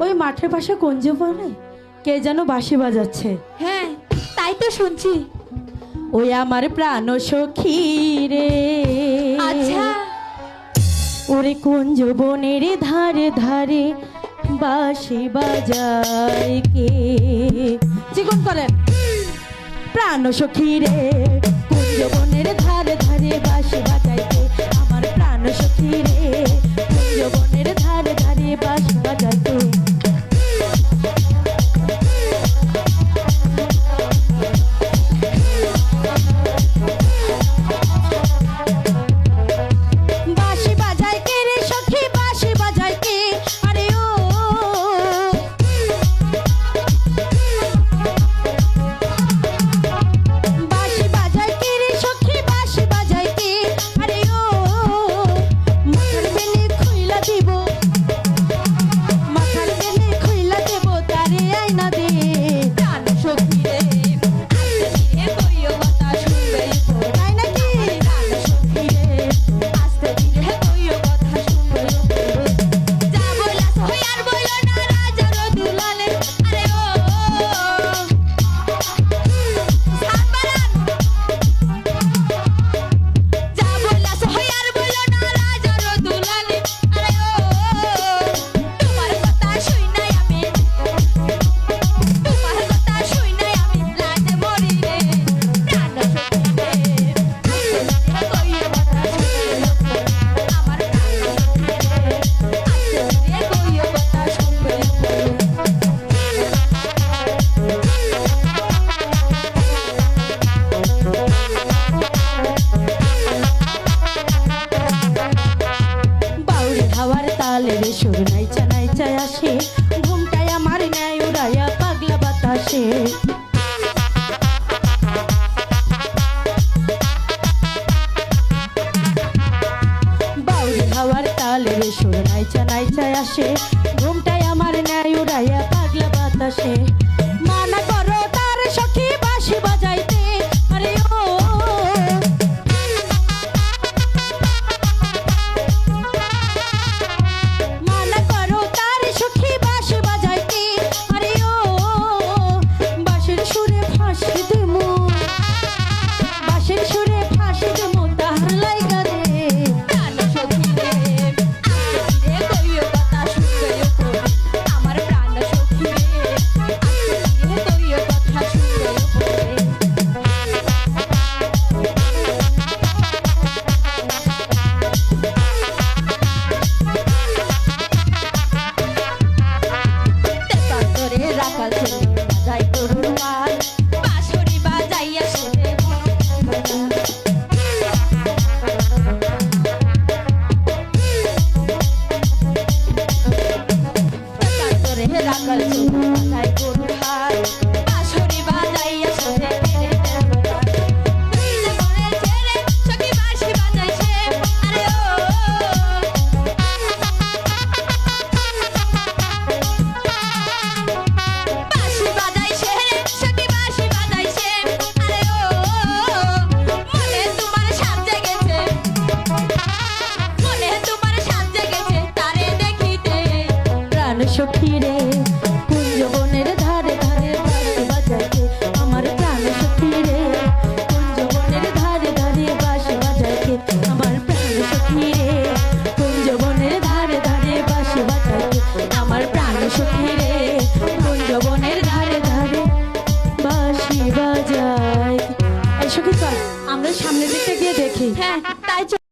ওই মাঠের পাশে কুঞ্জ বনে কে যেন বাঁশি বাজাচ্ছে। হ্যাঁ তাই তো শুনছি। ওই আমার প্রাণ সখী রে। আচ্ছা ওরে কুঞ্জ বনের ধারে ধারে বাঁশি বাজায় কে। চিকন করেন। প্রাণ সখী রে কুঞ্জ বনের ধারে ধারে বাঁশি বাজায় কে। আমার প্রাণ সখী রে কুঞ্জ বনের ধারে ধারে বাঁশি বাজায় কে। সুর নাইচা নাইচা আসে ঘুমটায় আমার ন্যায় উড়াইয়া পাগলা বাতাসে। বাউরি হাওয়ার তালে সুর নাইচা নাইচা আসে ঘুমটায় আমার ন্যায় উড়াইয়া পাগলা বাতাসে। মানা করো তার সখী বাঁশি বাজাইতে। আরে ও সখী রে কুঞ্জ বনের ধারে ধারে বাঁশি বাজায় কে। আমার প্রাণ সখী রে কুঞ্জ বনের ধারে ধারে বাঁশি বাজায় কে। আমার প্রাণ সখী রে কুঞ্জ বনের ধারে ধারে বাঁশি বাজায় কে। আমার প্রাণ সখী রে কুঞ্জ বনের ধারে ধারে বাঁশি বাজায়। এই সখী চল আমরা সামনের দিকটা গিয়ে দেখি। হ্যাঁ তাই